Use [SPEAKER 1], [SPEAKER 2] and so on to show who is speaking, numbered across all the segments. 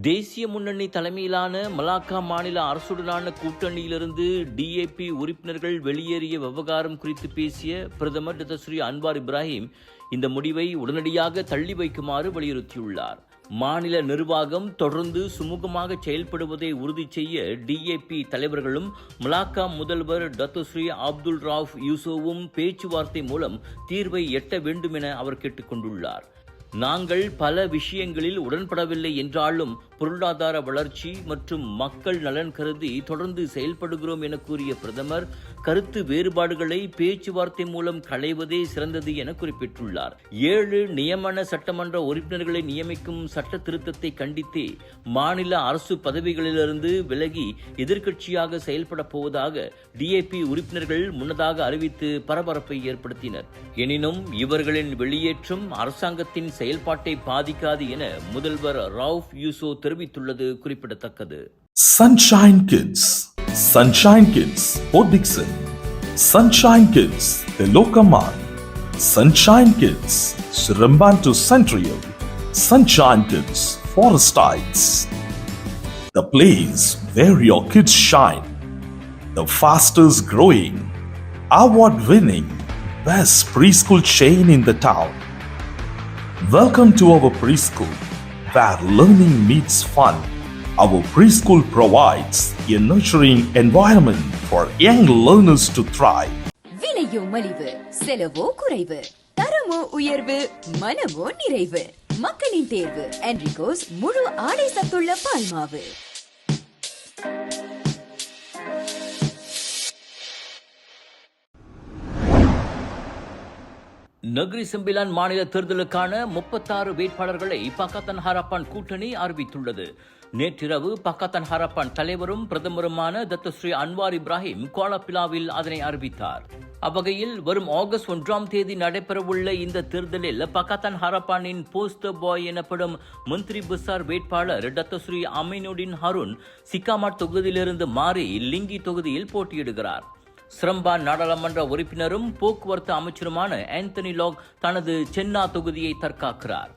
[SPEAKER 1] தேசிய முன்னணி தலைமையிலான மலாக்கா மாநில அரசுடனான கூட்டணியிலிருந்து டிஏபி உறுப்பினர்கள் வெளியேறிய விவகாரம் குறித்து பேசிய பிரதமர் டத்தஸ்ரீ அன்வார் இப்ராஹிம் இந்த முடிவை உடனடியாக தள்ளி வைக்குமாறு வலியுறுத்தியுள்ளார். மாநில நிர்வாகம் தொடர்ந்து சுமூகமாக செயல்படுவதை உறுதி செய்ய டிஏபி தலைவர்களும் மலாக்கா முதல்வர் டத்தஸ்ரீ அப்துல் ரவுஃப் யூசுவும் பேச்சுவார்த்தை மூலம் தீர்வை எட்ட வேண்டும் என அவர் கேட்டுக் கொண்டுள்ளார். நாங்கள் பல விஷயங்களில் உடன்படவில்லை என்றாலும் பொருளாதார வளர்ச்சி மற்றும் மக்கள் நலன் கருதி தொடர்ந்து செயல்படுகிறோம் என கூறிய பிரதமர் கருத்து வேறுபாடுகளை பேச்சுவார்த்தை மூலம் களைவதே சிறந்தது என குறிப்பிட்டுள்ளார். 7 நியமன சட்டமன்ற உறுப்பினர்களை நியமிக்கும் சட்ட திருத்தத்தை கண்டித்தே மாநில அரசு பதவிகளிலிருந்து விலகி எதிர்க்கட்சியாக செயல்பட போவதாக டிஏபி உறுப்பினர்கள் முன்னதாக அறிவித்து பரபரப்பை ஏற்படுத்தினர். எனினும் இவர்களின் வெளியேற்றம் அரசாங்கத்தின் செயல்பாட்டை பாதிக்காது என முதல்வர் ரவுஃப் யூசோ தெரிவித்துள்ளது குறிப்பிடத்தக்கது.
[SPEAKER 2] Sunshine Kids, Sunshine Kids, Port Dickson, Sunshine Kids, Telokaman, Sunshine Kids, Sirembantu Central, Sunshine Kids, Forest Heights. The place where your kids shine, the fastest growing, award-winning, best preschool chain in the town. Welcome to our preschool, where learning meets fun. Our preschool provides a nurturing environment for young learners to thrive.
[SPEAKER 3] விலையோ மலிவு, செலவோ குறைவு, தரமோ உயர்வு, மனமோ நிறைவு. மக்களின் தேர்வு என்ரிகோஸ் முழு ஆடை சத்துள்ள பால்மாவு.
[SPEAKER 1] நக்ரி செம்பிலான் மாநில தேர்தலுக்கான 36 வேட்பாளர்களை பக்காத்தான் ஹராப்பான் கூட்டணி அறிவித்துள்ளது. நேற்றிரவு பக்காத்தான் ஹராப்பான் தலைவரும் பிரதமருமான டத்தஸ்ரீ அன்வார் இப்ராஹிம் கோலாபிலாவில் அதனை அறிவித்தார். அவ்வகையில் வரும் ஆகஸ்ட் 1ஆம் தேதி நடைபெறவுள்ள இந்த தேர்தலில் பக்காத்தான் ஹராப்பானின் போஸ்டர் பாய் எனப்படும் மந்திரி பசார் வேட்பாளர் டத்தஸ்ரீ அமீனுடின் ஹருன் சிக்காமாட் தொகுதியிலிருந்து மாறி லிங்கி தொகுதியில் போட்டியிடுகிறார். ஸ்ரம்பான் நாடாளுமன்ற உறுப்பினரும் போக்குவரத்து அமைச்சருமான ஆந்தனி லாக் தனது சென்னா தொகுதியை தற்காக்கிறார்.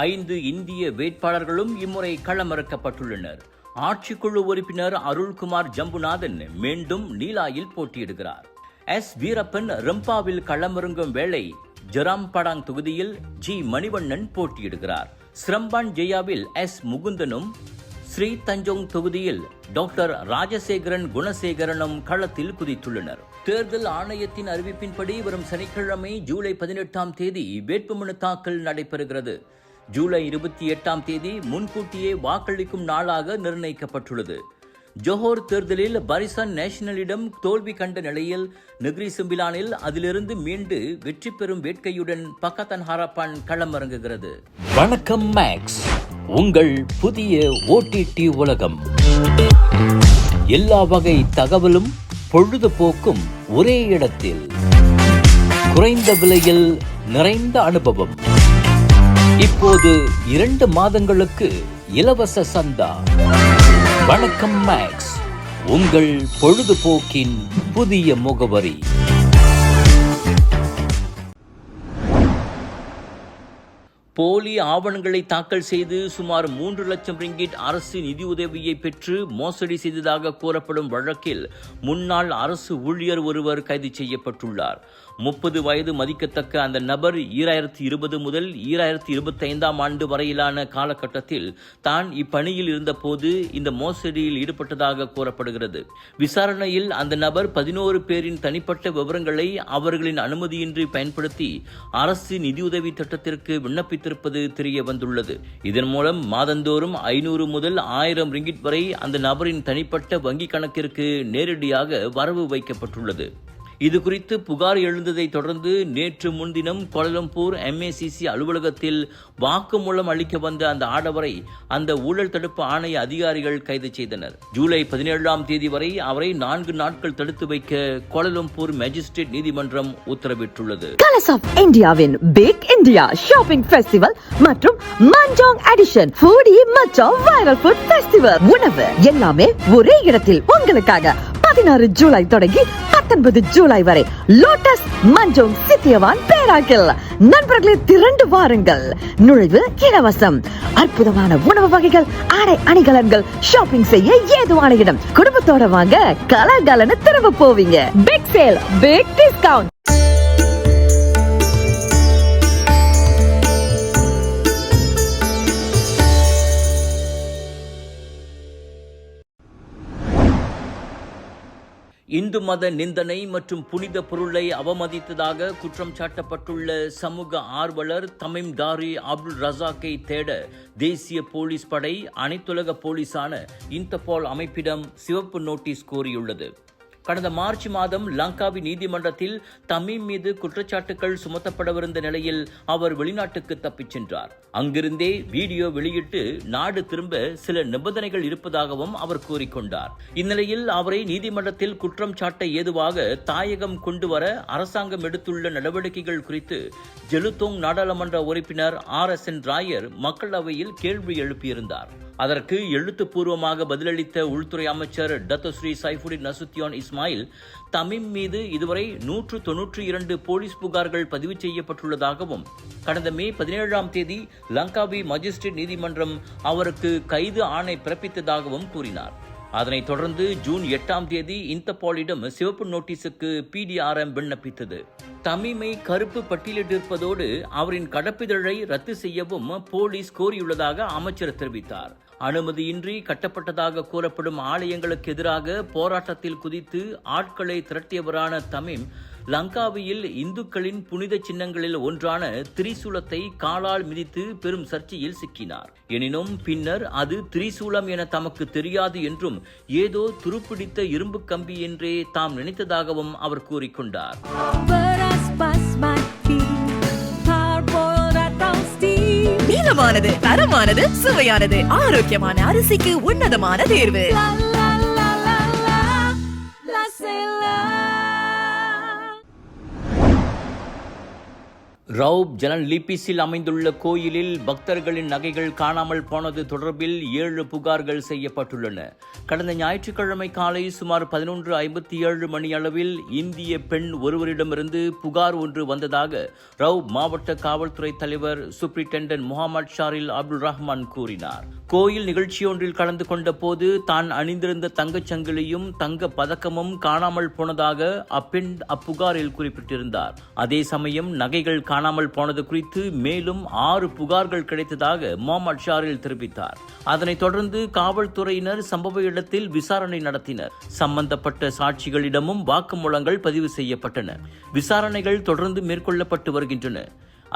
[SPEAKER 1] 5 இந்திய வேட்பாளர்களும் இம்முறை களமிறக்கப்பட்டுள்ளனர். ஆட்சிக்குழு உறுப்பினர் அருள்குமார் ஜம்புநாதன் மீண்டும் நீலாயில் போட்டியிடுகிறார். எஸ் வீரப்பன் ரம்பாவில் களமிறங்கும் வேளை ஜராம்படாங் தொகுதியில் ஜி மணிவண்ணன் போட்டியிடுகிறார். ஸ்ரம்பான் ஜெயாவில் எஸ் முகுந்தனும் ஸ்ரீ தஞ்சோங் தொகுதியில் டாக்டர் ராஜசேகரன் குணசேகரனும் களத்தில் குதித்துள்ளனர். தேர்தல் ஆணையத்தின் அறிவிப்பின்படி வரும் சனிக்கிழமை ஜூலை 18ஆம் தேதி வேட்புமனு தாக்கல் நடைபெறுகிறது. ஜூலை 28ஆம் தேதி முன்கூட்டியே வாக்களிக்கும் நாளாக நிர்ணயிக்கப்பட்டுள்ளது. ஜோஹர் தேர்தலில் பரிசான் நேஷனலிடம் தோல்வி கண்ட நிலையில் நக்ரி செம்பிலானில் அதிலிருந்து மீண்டு வெற்றி பெறும் வேட்கையுடன் பக்காத்தான் ஹராப்பான் களமிறங்குகிறது. வணக்கம் மேக்ஸ், உங்கள் புதிய OTT உலகம். எல்லா வகை தகவலும் பொழுதுபோக்கும் ஒரே இடத்தில், குறைந்த விலையில் நிறைந்த அனுபவம். இப்போது 2 மாதங்களுக்கு இலவச சந்தா. வணக்கம் மேக்ஸ், உங்கள் பொழுதுபோக்கின் புதிய முகவரி. போலி ஆவணங்களை தாக்கல் செய்து சுமார் 3 லட்சம் ரிங்கிட் அரசு நிதியுதவியை பெற்று மோசடி செய்ததாக கூறப்படும் வழக்கில் முன்னாள் அரசு ஊழியர் ஒருவர் கைது செய்யப்பட்டுள்ளார். 30 வயது மதிக்கத்தக்க அந்த நபர் 2020 முதல் 2025ஆம் ஆண்டு வரையிலான காலகட்டத்தில் தான் இப்பணியில் இருந்தபோது இந்த மோசடியில் ஈடுபட்டதாக கூறப்படுகிறது. விசாரணையில் அந்த நபர் 11 பேரின் தனிப்பட்ட விவரங்களை அவர்களின் அனுமதியின்றி பயன்படுத்தி அரசு நிதியுதவி திட்டத்திற்கு விண்ணப்பித்திருப்பது தெரிய வந்துள்ளது. இதன் மூலம் மாதந்தோறும் 500 முதல் 1000 ரிங்கிட் வரை அந்த நபரின் தனிப்பட்ட வங்கி கணக்கிற்கு நேரடியாக வரவு வைக்கப்பட்டுள்ளது. இது குறித்து புகார் எழுந்ததை தொடர்ந்து நேற்று முன்தினம் கோலாலம்பூர் MACC அலுவலகத்தில் வாக்குமூலம் அளிக்க வந்த அந்த ஆடவரை அந்த ஊழல் தடுப்பு ஆணைய அதிகாரிகள் கைது செய்தனர். ஜூலை 17ஆம் தேதி வரை அவரை 4 நாட்கள் தடுத்து வைக்க கோலாலம்பூர் மேஜிஸ்ட்ரேட் நீதிமன்றம் உத்தரவிட்டுள்ளது.
[SPEAKER 4] கலர்ஸ் ஆஃப் இந்தியாவின் பிக் இந்தியா ஷாப்பிங் ஃபெஸ்டிவல் மற்றும் மஞ்சாங் எடிஷன் ஃபுடி மச்சா வைரல் ஃபுட் ஃபெஸ்டிவல். உணவு எல்லாமே ஒரே இடத்தில் உங்களுக்காக 16 ஜூலை தொடங்கி 19 ஜூலை வரை லோட்டஸ் மஞ்சோங் சித்தியவான் பேராக்கில். நண்பர்களே, திரண்டு வாருங்கள். நுழைவு இலவசம். அற்புதமான உணவு வகைகள், ஆடை அணிகலன்கள், ஷாப்பிங் செய்ய ஏதுவான இடம். குடும்பத்தோட வாங்க, கலகலன்னு திரும்ப போவீங்க. Big sale, big discount.
[SPEAKER 1] இந்து மத நிந்தனை மற்றும் புனித பொருளை அவமதித்ததாக குற்றம் சாட்டப்பட்டுள்ள சமூக ஆர்வலர் தமீம் தாரி அப்துல் ரசாக்கை தேட தேசிய போலீஸ் படை அனைத்துலக போலீசான இன்டர்போல் அமைப்பிடம் சிவப்பு நோட்டீஸ் கோரியுள்ளது. கடந்த மார்ச் மாதம் லங்காவி நீதிமன்றத்தில் தமீம் மீது குற்றச்சாட்டுகள் சுமத்தப்படவிருந்த நிலையில் அவர் வெளிநாட்டுக்கு தப்பிச் சென்றார். அங்கிருந்தே வீடியோ வெளியிட்டு நாடு திரும்ப சில நிபந்தனைகள் இருப்பதாகவும் அவர் கூறிக்கொண்டார். இந்நிலையில் அவரை நீதிமன்றத்தில் குற்றம் சாட்ட ஏதுவாக தாயகம் கொண்டு வர அரசாங்கம் எடுத்துள்ள நடவடிக்கைகள் குறித்து ஜெலுத்தோங் நாடாளுமன்ற உறுப்பினர் RSN ராயர் மக்களவையில் கேள்வி எழுப்பியிருந்தார். அதற்கு எழுத்துப்பூர்வமாக பதிலளித்த உள்துறை அமைச்சர் டத்தோஸ்ரீ சைஃபுடின் நசுத்தியான் இஸ்மாயில், தமீம் மீது இதுவரை 192 போலீஸ் புகார்கள் பதிவு செய்யப்பட்டுள்ளதாகவும் கடந்த மே 17ஆம் தேதி லங்காவி மஜிஸ்ட்ரேட் நீதிமன்றம் அவருக்கு கைது ஆணை பிறப்பித்ததாகவும் கூறினார். அதனைத் தொடர்ந்து ஜூன் 8ஆம் தேதி இன்டர்போலிடம் சிவப்பு நோட்டீஸுக்கு PDRM விண்ணப்பித்தது. தமீமை கருப்பு பட்டியலிட்டிருப்பதோடு அவரின் கடப்பிதழை ரத்து செய்யவும் போலீஸ் கோரியுள்ளதாக அமைச்சர் தெரிவித்தார். அனுமதியின்றி கட்டப்பட்டதாக கூறப்படும் ஆலயங்களுக்கு எதிராக போராட்டத்தில் குதித்து ஆட்களை திரட்டியவரான தமீம் லங்காவியில் இந்துக்களின் புனித சின்னங்களில் ஒன்றான திரிசூலத்தை காலால் மிதித்து பெரும் சர்ச்சையில் சிக்கினார். எனினும் பின்னர் அது திரிசூலம் என தமக்கு தெரியாது என்றும் ஏதோ துருப்பிடித்த இரும்பு கம்பி என்றே தாம் நினைத்ததாகவும் அவர் கூறிக்கொண்டார்.
[SPEAKER 5] நீளமானது, தரமானது, சுவையானது, ஆரோக்கியமான அரிசிக்கு உன்னதமான தேர்வு.
[SPEAKER 1] ரவுப் ஜலன் லிபிஸில் அமைந்துள்ள கோயிலில் பக்தர்களின் நகைகள் காணாமல் போனது தொடர்பில் 7 புகார்கள் செய்யப்பட்டுள்ளன. கடந்த ஞாயிற்றுக்கிழமை காலை சுமார் 11:57 மணி அளவில் இந்திய பெண் ஒருவரிடமிருந்து புகார் ஒன்று வந்ததாக ரவுப் மாவட்ட காவல்துறை தலைவர் சூப்பரிண்டென்டென்ட் முகமது ஷாரில் அப்துல் ரஹ்மான் கூறினார். கோயில் நிகழ்ச்சியொன்றில் கலந்து கொண்ட போது தான் அணிந்திருந்த தங்கச்சங்கிலியும் தங்க பதக்கமும் காணாமல் போனதாக அப்பெண் அப்புகாரில் குறிப்பிட்டிருந்தார். அதே சமயம் நகைகள் காணாமல் போனது குறித்து மேலும் 6 புகார்கள் கிடைத்ததாக முகமது ஷாரில் தெரிவித்தார். அதனைத் தொடர்ந்து காவல்துறையினர் சம்பவ இடத்தில் விசாரணை நடத்தினர். சம்பந்தப்பட்ட சாட்சிகளிடமும் வாக்குமூலங்கள் பதிவு செய்யப்பட்டன. விசாரணைகள் தொடர்ந்து மேற்கொள்ளப்பட்டு வருகின்றன.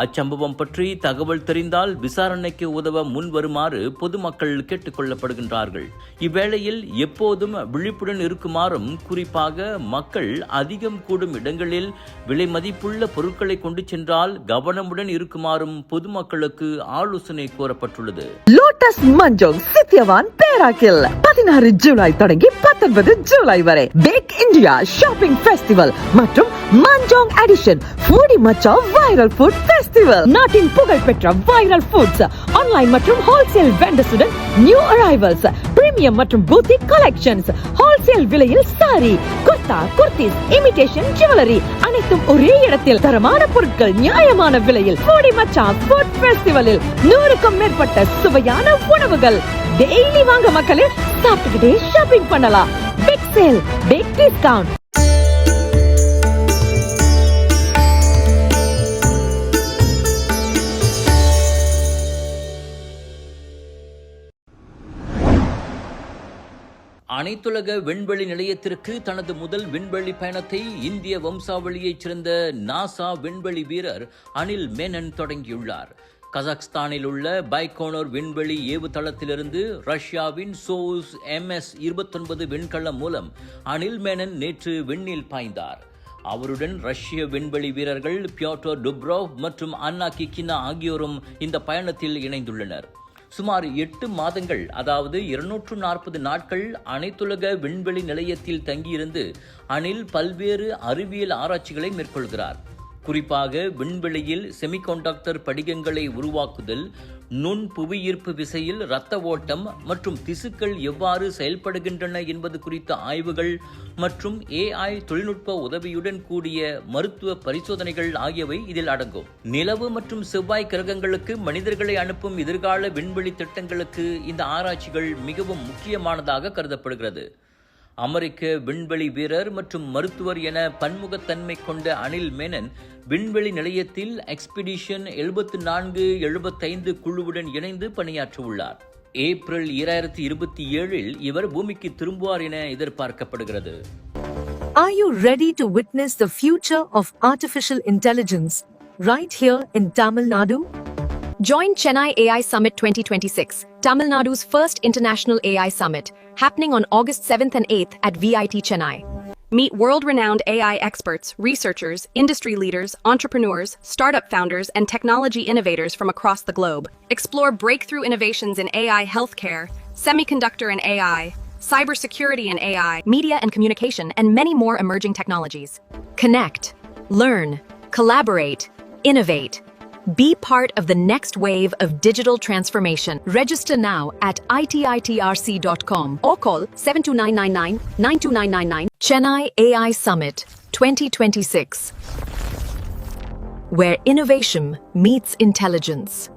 [SPEAKER 1] அச்சம்பவம் பற்றி தகவல் தெரிந்தால் விசாரணைக்கு உதவ முன் வருமாறு பொதுமக்கள் கேட்டுக் கொள்ளப்படுகின்றார்கள். இவ்வேளையில் எப்போதும் விழிப்புடன் இருக்குமாறும், குறிப்பாக மக்கள் அதிகம் கூடும் இடங்களில் விலை மதிப்புள்ள பொருட்களை கொண்டு சென்றால் கவனமுடன் இருக்குமாறும் பொதுமக்களுக்கு ஆலோசனை கோரப்பட்டுள்ளது.
[SPEAKER 4] லோட்டஸ் மஞ்சோங் சித்தியவான் பேராக்கில் 16 ஜூலை தொடங்கி 19 ஜூலை வரை பேக் இந்தியா ஷாப்பிங் ஃபெஸ்டிவல் மற்றும் Manjung edition foodie macha viral food festival. நாட்டின் புகழ்பெற்ற வைரல் ஃபுட்ஸ், ஆன்லைன் மற்றும் ஹோல்சேல் வெண்டர்ஸுடன் நியூ அரைவல்ஸ், பிரீமியம் மற்றும் பூத்திக் கலெக்ஷன்ஸ், ஹோல்சேல் விலையில் சாரி, குர்தா, குர்தீஸ், இமிடேஷன் ஜுவல்லரி அனைத்தும் ஒரே இடத்தில். தரமான பொருட்கள் நியாயமான விலையில். ஃபூடி மச்சா ஃபுட் ஃபெஸ்டிவலில் 100க்கும் மேற்பட்ட சுவையான உணவுகள். டெய்லி வாங்க மக்களே, சாப்பிட்டுக்கிட்டே ஷாப்பிங் பண்ணலாம். Big sale, big discount.
[SPEAKER 1] அனைத்துலக விண்வெளி நிலையத்திற்கு தனது முதல் விண்வெளி பயணத்தை இந்திய வம்சாவளியைச் சேர்ந்த நாசா விண்வெளி வீரர் அனில் மேனன் தொடங்கியுள்ளார். கஜகஸ்தானில் உள்ள பைகோனோர் விண்வெளி ஏவுதளத்திலிருந்து ரஷ்யாவின் சோயூஸ் MS-29 விண்கலம் மூலம் அனில் மேனன் நேற்று விண்ணில் பாய்ந்தார். அவருடன் ரஷ்ய விண்வெளி வீரர்கள் பியோட்டர் டுப்ரோவ் மற்றும் அன்னா கிக்கினா ஆகியோரும் இந்த பயணத்தில் இணைந்துள்ளனர். சுமார் 8 மாதங்கள், அதாவது 240 நாட்கள் அனைத்துலக விண்வெளி நிலையத்தில் தங்கியிருந்து அனில் பல்வேறு அறிவியல் ஆராய்ச்சிகளை மேற்கொள்கிறார். குறிப்பாக விண்வெளியில் செமிகண்டக்டர் படிகங்களை உருவாக்குதல், நுண் புவியீர்ப்பு விசையில் இரத்த ஓட்டம் மற்றும் திசுக்கள் எவ்வாறு செயல்படுகின்றன என்பது குறித்த ஆய்வுகள் மற்றும் AI தொழில்நுட்ப உதவியுடன் கூடிய மருத்துவ பரிசோதனைகள் ஆகியவை இதில் அடங்கும். நிலவு மற்றும் செவ்வாய் கிரகங்களுக்கு மனிதர்களை அனுப்பும் எதிர்கால விண்வெளி திட்டங்களுக்கு இந்த ஆராய்ச்சிகள் மிகவும் முக்கியமானதாக கருதப்படுகிறது. அமெரிக்க விண்வெளி வீரர் மற்றும் மருத்துவர் என பன்முகத்தன்மை கொண்ட அனில் மேனன் விண்வெளி நிலையத்தில் எக்ஸ்பிடிஷன் 74-75 குழுவுடன் இணைந்து பணியாற்றியுள்ளார். ஏப்ரல் 2027 இவர் பூமிக்கு திரும்புவார் என எதிர்பார்க்கப்படுகிறது.
[SPEAKER 6] Are you ready to witness the future of artificial intelligence right here in Tamil Nadu?
[SPEAKER 7] Join Chennai AI Summit 2026, Tamil Nadu's first international AI summit, happening on August 7th and 8th at VIT Chennai. Meet world-renowned AI experts, researchers, industry leaders, entrepreneurs, startup founders, and technology innovators from across the globe. Explore breakthrough innovations in AI healthcare, semiconductor and AI, cybersecurity and AI, media and communication, and many more emerging technologies. Connect, learn, collaborate, innovate. Be part of the next wave of digital transformation. Register now at ititrc.com or call 72999-92999. Chennai AI Summit 2026, where innovation meets intelligence.